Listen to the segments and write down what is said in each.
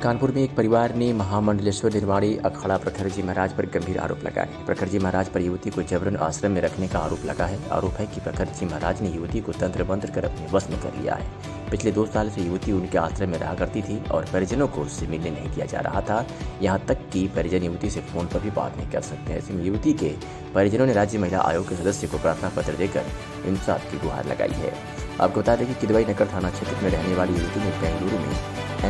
कानपुर में एक परिवार ने महामंडलेश्वर निर्वाणी अखाड़ा प्रखर जी महाराज पर गंभीर आरोप लगाए हैं। प्रखर जी महाराज पर युवती को जबरन आश्रम में रखने का आरोप लगा है। आरोप है कि प्रखर जी महाराज ने युवती को तंत्र मंत्र कर अपने वश में कर लिया है। पिछले 2 साल से युवती उनके आश्रम में रहा करती थी और परिजनों को उससे मिलने नहीं दिया जा रहा था। यहाँ तक कि परिजन युवती से फोन पर भी बात नहीं कर सकते। ऐसे में युवती के परिजनों ने राज्य महिला आयोग के सदस्य को प्रार्थना पत्र देकर इंसाफ की गुहार लगाई है। आपको बता दें कि किदवई नगर थाना क्षेत्र में रहने वाली युवती ने बेंगलुरु में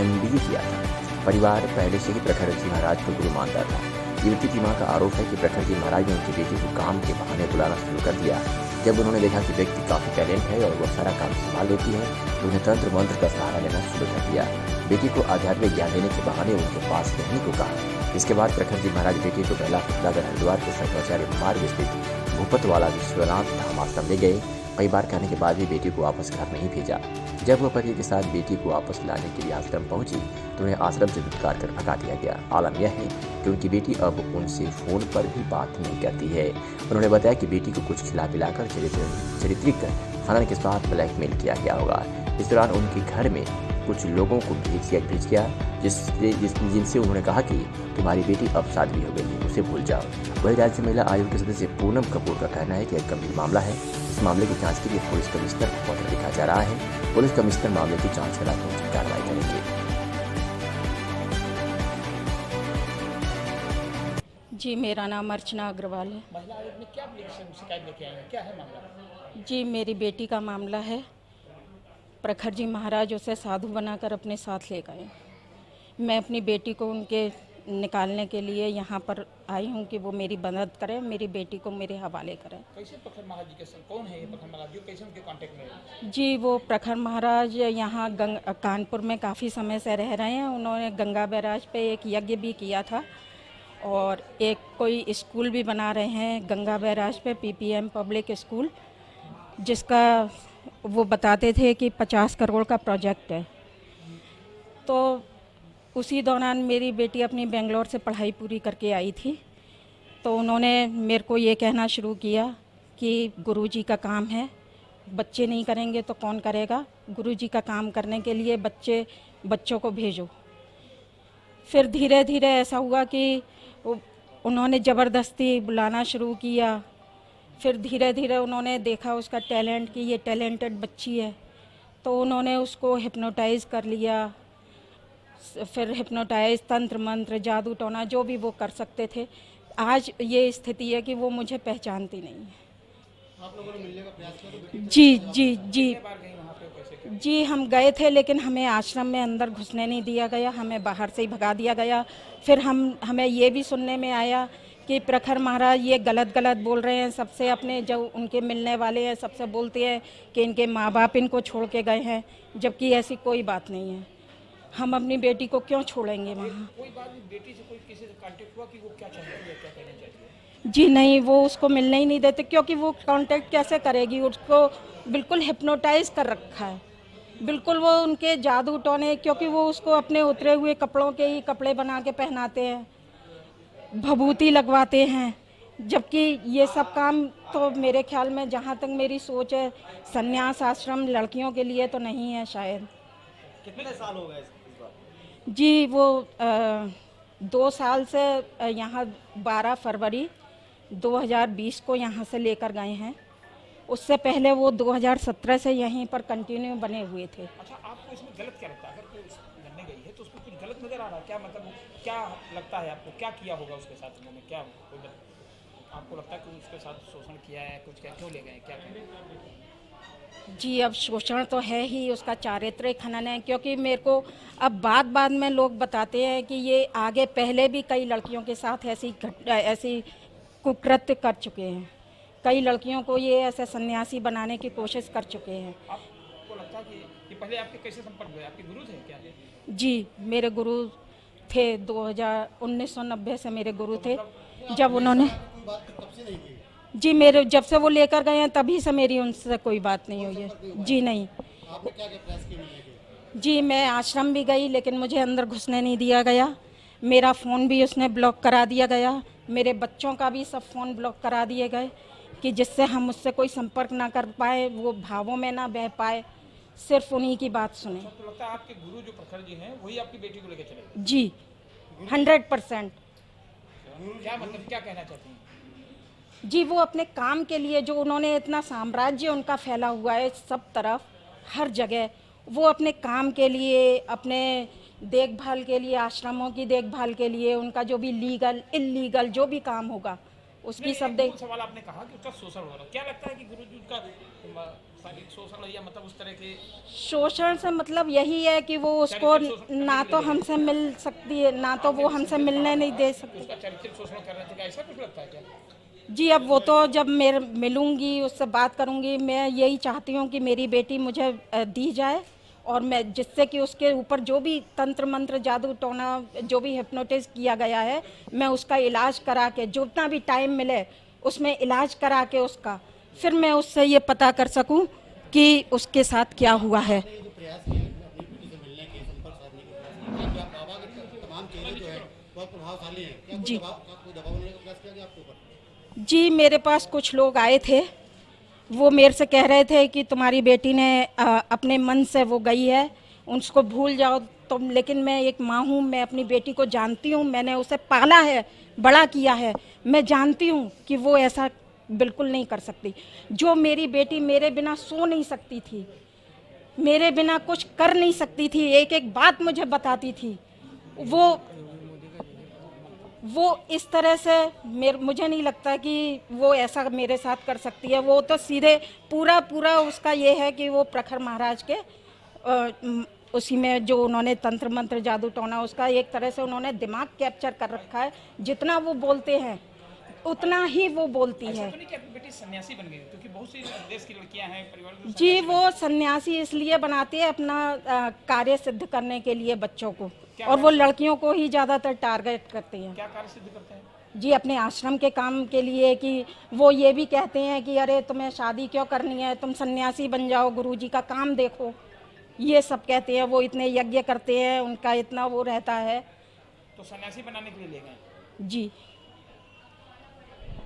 MBA किया था। परिवार पहले से ही प्रखर जी महाराज को गुरु मानता था। युवती की मां का आरोप है कि प्रखर जी महाराज ने उनकी बेटी को काम के बहाने बुलाना शुरू कर दिया। जब उन्होंने देखा कि व्यक्ति काफी टैलेंट है और वह सारा काम संभाल लेती है तो उन्हें तंत्र मंत्र का सहारा लेना शुरू कर दिया। बेटी को आध्यात्मिक ज्ञान देने के बहाने उनके पास रहने को कहा। इसके बाद प्रखर जी महाराज बेटी को बेला फुटलाकर हरिद्वार के शंकराचार्य मार्ग स्थित भूपतवाला विश्वनाथ धाम आश्रम ले गए। कई बार कहने के बाद भी बेटी को वापस घर नहीं भेजा। जब वह पति के साथ बेटी को वापस लाने के लिए आश्रम पहुंची तो उन्हें आश्रम से धुतकार कर भगा दिया गया। आलम यह है कि उनकी बेटी अब उनसे फोन पर भी बात नहीं करती है। उन्होंने बताया कि बेटी को कुछ खिला पिलाकर चारित्रिक हनन के साथ ब्लैकमेल किया गया होगा। इस दौरान उनके घर में कुछ लोगों को भेज गया जिनसे उन्होंने कहा कि तुम्हारी बेटी अब शादी हो गई है, उसे भूल जाओ। वही राज्य महिला आयोग के सदस्य पूनम कपूर का कहना है कि एक गंभीर मामला है। इस मामले की जांच के लिए पुलिस कमिश्नर को पत्र लिखा जा रहा है। पुलिस कमिश्नर मामले की जांच करा कर कार्रवाई करेंगे। जी, मेरा नाम अर्चना अग्रवाल है। महिला आयोग में क्या शिकायत लेके आए हैं, क्या है मामला? जी, मेरी बेटी का मामला है। प्रखर जी महाराज उसे साधु बनाकर अपने साथ ले गए। मैं अपनी बेटी को उनके निकालने के लिए यहाँ पर आई हूँ कि वो मेरी मदद करें, मेरी बेटी को मेरे हवाले करें। कैसे प्रखर महाराज जी के कौन है ये प्रखर महाराज जी, कैसे उनके कांटेक्ट में है? जी, वो प्रखर महाराज यहाँ कानपुर में काफ़ी समय से रह रहे हैं। उन्होंने गंगा बैराज पे एक यज्ञ भी किया था और एक कोई स्कूल भी बना रहे हैं गंगा बैराज पे, PPM पब्लिक स्कूल, जिसका वो बताते थे कि 50 करोड़ का प्रोजेक्ट है। तो उसी दौरान मेरी बेटी अपनी बेंगलोर से पढ़ाई पूरी करके आई थी तो उन्होंने मेरे को ये कहना शुरू किया कि गुरुजी का काम है, बच्चे नहीं करेंगे तो कौन करेगा, गुरुजी का काम करने के लिए बच्चों को भेजो। फिर धीरे धीरे ऐसा हुआ कि उन्होंने ज़बरदस्ती बुलाना शुरू किया। फिर धीरे धीरे उन्होंने देखा उसका टैलेंट कि ये टैलेंटेड बच्ची है तो उन्होंने उसको हिप्नोटाइज़ कर लिया। फिर हिप्नोटाइज़, तंत्र मंत्र, जादू टोना जो भी वो कर सकते थे। आज ये स्थिति है कि वो मुझे पहचानती नहीं है। आप लोगों ने मिलने का प्रयास किया? जी, हम गए थे लेकिन हमें आश्रम में अंदर घुसने नहीं दिया गया, हमें बाहर से ही भगा दिया गया। फिर हमें ये भी सुनने में आया कि प्रखर महाराज ये गलत बोल रहे हैं सबसे, अपने जो उनके मिलने वाले हैं सबसे बोलते हैं कि इनके माँ बाप इनको छोड़ के गए हैं, जबकि ऐसी कोई बात नहीं है। हम अपनी बेटी को क्यों छोड़ेंगे वहाँ? कोई बात नहीं, बेटी से कोई किसी से कांटेक्ट हुआ कि वो क्या चाहती है, क्या कहना चाहती है? जी नहीं, वो उसको मिलने ही नहीं देते क्योंकि वो कांटेक्ट कैसे करेगी, उसको बिल्कुल हिप्नोटाइज कर रखा है। बिल्कुल वो उनके जादू टोने, क्योंकि वो उसको अपने उतरे हुए कपड़ों के ही कपड़े बना के पहनाते हैं, भभूति लगवाते हैं, जबकि ये सब काम तो मेरे ख्याल में, जहाँ तक मेरी सोच है, संन्यास आश्रम लड़कियों के लिए तो नहीं है शायद। कितने साल हो गए इस बात? जी, वो 2 साल से यहाँ 12 फरवरी 2020 को यहाँ से लेकर गए हैं। उससे पहले वो 2017 से यहीं पर कंटिन्यू बने हुए थे। अच्छा, आपको इसमें गलत क्या लगता है? अगर कोई करने गई है तो उसमें कुछ गलत नजर आ रहा है क्या? मतलब क्या लगता है आपको, क्या किया होगा उसके साथ? उन्होंने क्या आपको लगता है कि उसके साथ शोषण किया है, कुछ क्या, क्यों ले गए, क्या किया? जी, अब शोषण तो है ही, उसका चारित्रिक हनन है, क्योंकि मेरे को अब बाद में लोग बताते हैं कि ये आगे पहले भी कई लड़कियों के साथ ऐसी कुकृत्य कर चुके हैं। कई लड़कियों को ये ऐसे सन्यासी बनाने की कोशिश कर चुके हैं। आपको लगता है कि ये पहले आपके कैसे संपर्क हुए? आपके गुरु थे क्या? जी, मेरे गुरु थे। 1990 से मेरे गुरु थे। जब उन्होंने जी, मेरे जब से वो लेकर गए हैं तभी से मेरी उनसे कोई बात नहीं हुई है। जी नहीं। आपने क्या क्या प्रयास किए? जी, मैं आश्रम भी गई लेकिन मुझे अंदर घुसने नहीं दिया गया। मेरा फ़ोन भी उसने ब्लॉक करा दिया गया। मेरे बच्चों का भी सब फ़ोन ब्लॉक करा दिए गए कि जिससे हम उससे कोई संपर्क ना कर पाए, वो भावों में ना बह पाए। सिर्फ उन्हीं की बात सुने। तो लगता है आपके गुरु जो प्रखर जी हैं वही आपकी बेटी को लेकर चले गए? जी 100%। क्या मतलब क्या कहना चाहती हैं? जी वो अपने काम के लिए, जो उन्होंने इतना साम्राज्य उनका फैला हुआ है सब तरफ हर जगह, वो अपने काम के लिए, अपने देखभाल के लिए, आश्रमों की देखभाल के लिए, उनका जो भी लीगल इलीगल जो भी काम होगा उसकी सब देख। सवाल आपने कहा कि उसका शोषण हो रहा है, क्या लगता है कि गुरुजी का शारीरिक शोषण या मतलब उस तरह के शोषण से मतलब यही है कि वो उसको ना तो हमसे मिल सकती है, ना तो वो हमसे मिलने नहीं दे सकती। उसका चारित्रिक शोषण कर रहे थे, क्या ऐसा कुछ लगता है क्या? जी अब वो तो जब मेरे मिलूंगी उससे बात करूंगी, मैं यही चाहती हूँ कि मेरी बेटी मुझे दी जाए, और मैं जिससे कि उसके ऊपर जो भी तंत्र मंत्र जादू टोना जो भी हिप्नोटिज किया गया है, मैं उसका इलाज करा के, जितना भी टाइम मिले उसमें इलाज करा के उसका, फिर मैं उससे ये पता कर सकूं कि उसके साथ क्या हुआ है। जी जी मेरे पास कुछ लोग आए थे, वो मेरे से कह रहे थे कि तुम्हारी बेटी ने अपने मन से वो गई है, उसको भूल जाओ तुम। लेकिन मैं एक माँ हूँ, मैं अपनी बेटी को जानती हूँ, मैंने उसे पाला है, बड़ा किया है, मैं जानती हूँ कि वो ऐसा बिल्कुल नहीं कर सकती। जो मेरी बेटी मेरे बिना सो नहीं सकती थी, मेरे बिना कुछ कर नहीं सकती थी, एक एक बात मुझे बताती थी, वो इस तरह से मुझे नहीं लगता कि वो ऐसा मेरे साथ कर सकती है। वो तो सीधे पूरा उसका ये है कि वो प्रखर महाराज के उसी में जो उन्होंने तंत्र मंत्र जादू टोना, उसका एक तरह से उन्होंने दिमाग कैप्चर कर रखा है। जितना वो बोलते हैं उतना ही वो बोलती है। तो नहीं कि आपकी बेटी सन्यासी बन गई, क्योंकि बहुत सी देश की लड़कियां हैं परिवार में। जी वो सन्यासी इसलिए बनाती है अपना कार्य सिद्ध करने के लिए बच्चों को, और वो लड़कियों को ही ज़्यादातर टारगेट करती हैं। क्या कार्य सिद्ध करते हैं? जी अपने आश्रम के काम के लिए, कि वो ये भी कहते हैं कि अरे तुम्हें शादी क्यों करनी है, तुम सन्यासी बन जाओ, गुरुजी का काम देखो, ये सब कहते हैं। वो इतने यज्ञ करते हैं, उनका इतना वो रहता है। तो सन्यासी बनाने के लिए ले गए? जी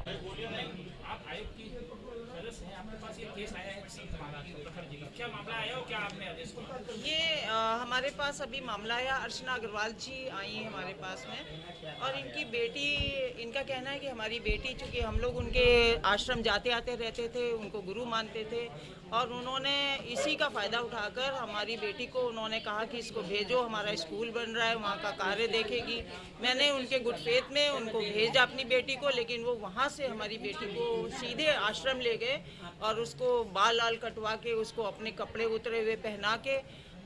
आप आयोग की सदस्य हैं, आपके पास ये केस आया है सिंह महाराज प्रखर जी का, क्या मामला आया और क्या आपने आदेश किया? ये हमारे पास अभी मामला आया, अर्चना अग्रवाल जी आई हैं हमारे पास में, और इनकी बेटी, इनका कहना है कि हमारी बेटी, चूँकि हम लोग उनके आश्रम जाते आते रहते थे, उनको गुरु मानते थे, और उन्होंने इसी का फ़ायदा उठाकर हमारी बेटी को उन्होंने कहा कि इसको भेजो, हमारा स्कूल बन रहा है, वहाँ का कार्य देखेगी। मैंने उनके गुड फेथ में उनको भेजा अपनी बेटी को, लेकिन वो वहाँ से हमारी बेटी को सीधे आश्रम ले गए और उसको बाल लाल कटवा के, उसको अपने कपड़े उतरे हुए पहना के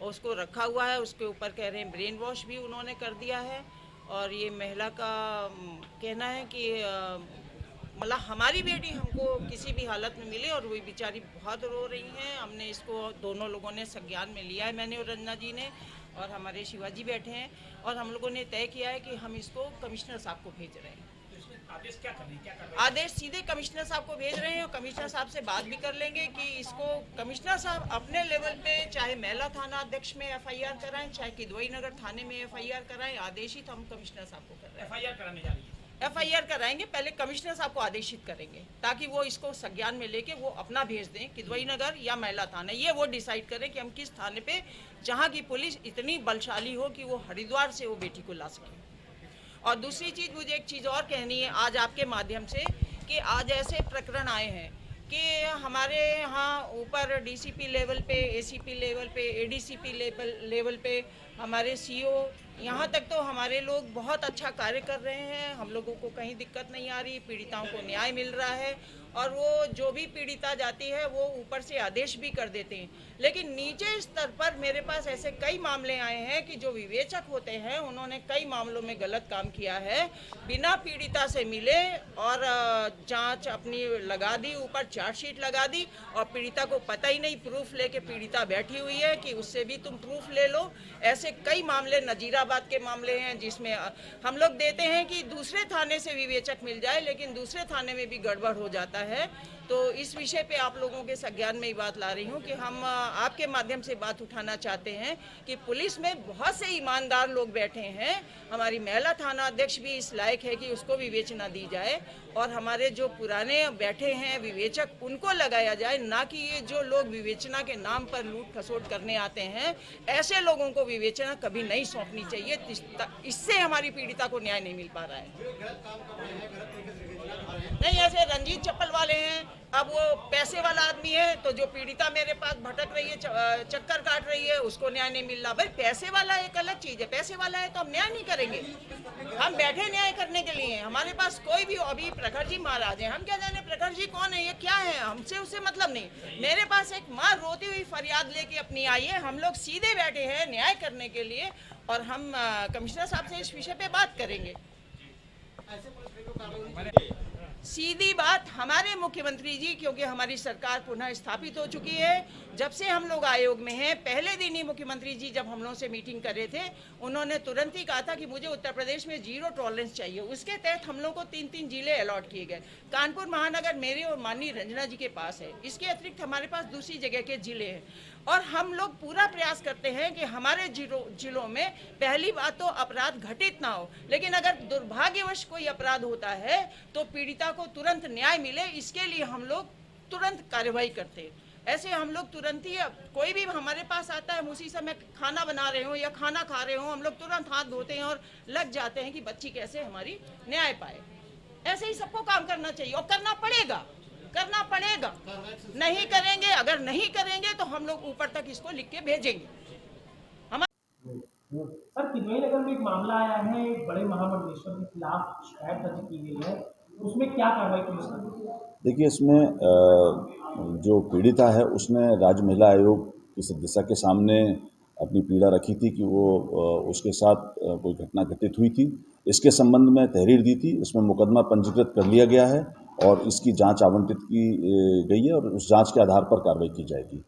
उसको रखा हुआ है। उसके ऊपर कह रहे हैं ब्रेन वॉश भी उन्होंने कर दिया है। और ये महिला का कहना है कि मतलब हमारी बेटी हमको किसी भी हालत में मिले, और वही बेचारी बहुत रो रही हैं। हमने इसको दोनों लोगों ने संज्ञान में लिया है, मैंने और रंजना जी ने, और हमारे शिवाजी बैठे हैं, और हम लोगों ने तय किया है कि हम इसको कमिश्नर साहब को भेज रहे हैं। आदेश क्या कर रहे हैं, क्या कर रहे हैं? आदेश सीधे कमिश्नर साहब को भेज रहे हैं, और कमिश्नर साहब से बात भी कर लेंगे कि इसको कमिश्नर साहब अपने लेवल पे, चाहे महिला थाना अध्यक्ष में एफआईआर कराएं, चाहे किदवई नगर थाने में एफआईआर कराएं, आदेशित हम कमिश्नर साहब को कर रहे हैं। एफआईआर कराने जा रही है? एफआईआर कराएंगे, पहले कमिश्नर साहब को आदेशित करेंगे, ताकि वो इसको संज्ञान में लेके वो अपना भेज दें किदवई नगर या महिला थाना। ये वो डिसाइड करें कि हम किस थाने पे, जहाँ की पुलिस इतनी बलशाली हो कि वो हरिद्वार से वो बेटी को ला सके। और दूसरी चीज़, मुझे एक चीज़ और कहनी है आज आपके माध्यम से, कि आज ऐसे प्रकरण आए हैं कि हमारे यहाँ ऊपर डीसीपी लेवल पे, एसीपी लेवल पे, एडीसीपी लेवल पे हमारे सीओ, यहाँ तक तो हमारे लोग बहुत अच्छा कार्य कर रहे हैं। हम लोगों को कहीं दिक्कत नहीं आ रही, पीड़िताओं को न्याय मिल रहा है, और वो जो भी पीड़िता जाती है वो ऊपर से आदेश भी कर देते हैं। लेकिन नीचे स्तर पर मेरे पास ऐसे कई मामले आए हैं कि जो विवेचक होते हैं उन्होंने कई मामलों में गलत काम किया है, बिना पीड़िता से मिले और जांच अपनी लगा दी, ऊपर चार्जशीट लगा दी, और पीड़िता को पता ही नहीं, प्रूफ लेके पीड़िता बैठी हुई है कि उससे भी तुम प्रूफ ले लो। ऐसे कई मामले, नजीराबाद के मामले हैं जिसमें हम लोग देते हैं कि दूसरे थाने से विवेचक मिल जाए, लेकिन दूसरे थाने में भी गड़बड़ हो जाता है। तो इस विषय पे आप लोगों के संज्ञान में ही बात ला रही हूँ कि हम आपके माध्यम से बात उठाना चाहते हैं कि पुलिस में बहुत से ईमानदार लोग बैठे हैं। हमारी महिला थाना अध्यक्ष भी इस लायक है कि उसको विवेचना दी जाए और हमारे जो पुराने बैठे हैं विवेचक उनको लगाया जाए, ना कि ये जो लोग विवेचना के नाम पर लूट खसोट करने आते हैं, ऐसे लोगों को विवेचना कभी नहीं सौंपनी चाहिए। इससे हमारी पीड़िता को न्याय नहीं मिल पा रहा है। नहीं, ऐसे रंजीत चप्पल वाले हैं, अब वो पैसे वाला आदमी है तो जो पीड़िता मेरे पास भटक रही है, चक्कर काट रही है, उसको न्याय नहीं मिल रहा। भाई पैसे वाला एक अलग चीज है, पैसे वाला है तो हम न्याय नहीं करेंगे। हम बैठे न्याय करने के लिए, हमारे पास कोई भी अभी प्रखर जी महाराज है, हम क्या जाने प्रखर जी कौन है, ये क्या है, हमसे उससे मतलब नहीं। मेरे पास एक माँ रोती हुई फरियाद लेके अपनी आई है, हम लोग सीधे बैठे हैं न्याय करने के लिए और हम कमिश्नर साहब से इस विषय पे बात करेंगे। सीधी बात, हमारे मुख्यमंत्री जी, क्योंकि हमारी सरकार पुनः स्थापित हो चुकी है, जब से हम लोग आयोग में हैं, पहले दिन ही मुख्यमंत्री जी जब हम लोगों से मीटिंग कर रहे थे, उन्होंने तुरंत ही कहा था कि मुझे उत्तर प्रदेश में 0 टॉलरेंस चाहिए। उसके तहत हम लोग को 3-3 जिले अलॉट किए गए। कानपुर महानगर मेरे और माननीय रंजना जी के पास है, इसके अतिरिक्त हमारे पास दूसरी जगह के जिले हैं और हम लोग पूरा प्रयास करते हैं कि हमारे जिलों में पहली बात तो अपराध घटित ना हो, लेकिन अगर दुर्भाग्यवश कोई अपराध होता है तो पीड़िता को तुरंत न्याय मिले, इसके लिए हम लोग तुरंत कार्रवाई करते हैं। ऐसे हम लोग तुरंत ही, कोई भी हमारे पास आता है, उसी समय खाना बना रहे हो या खाना खा रहे हो, हम लोग तुरंत हाथ धोते हैं और लग जाते हैं कि बच्ची कैसे हमारी न्याय पाए। ऐसे ही सबको काम करना चाहिए और करना पड़ेगा। नहीं करेंगे, अगर नहीं करेंगे तो हम लोग ऊपर तक इसको लिख के भेजेंगे। सर, किदवई नगर में एक मामला आया है, एक बड़े महामंडलेश्वर के खिलाफ शिकायत दर्ज की गई है, उसमें क्या कार्रवाई पुलिस ने की? देखिए, इसमें जो पीड़िता है उसने राज्य महिला आयोग की सदस्या के सामने अपनी पीड़ा रखी थी कि वो उसके साथ कोई घटना घटित हुई थी। इसके संबंध में तहरीर दी थी, इसमें मुकदमा पंजीकृत कर लिया गया है और इसकी जांच आवंटित की गई है और उस जांच के आधार पर कार्रवाई की जाएगी।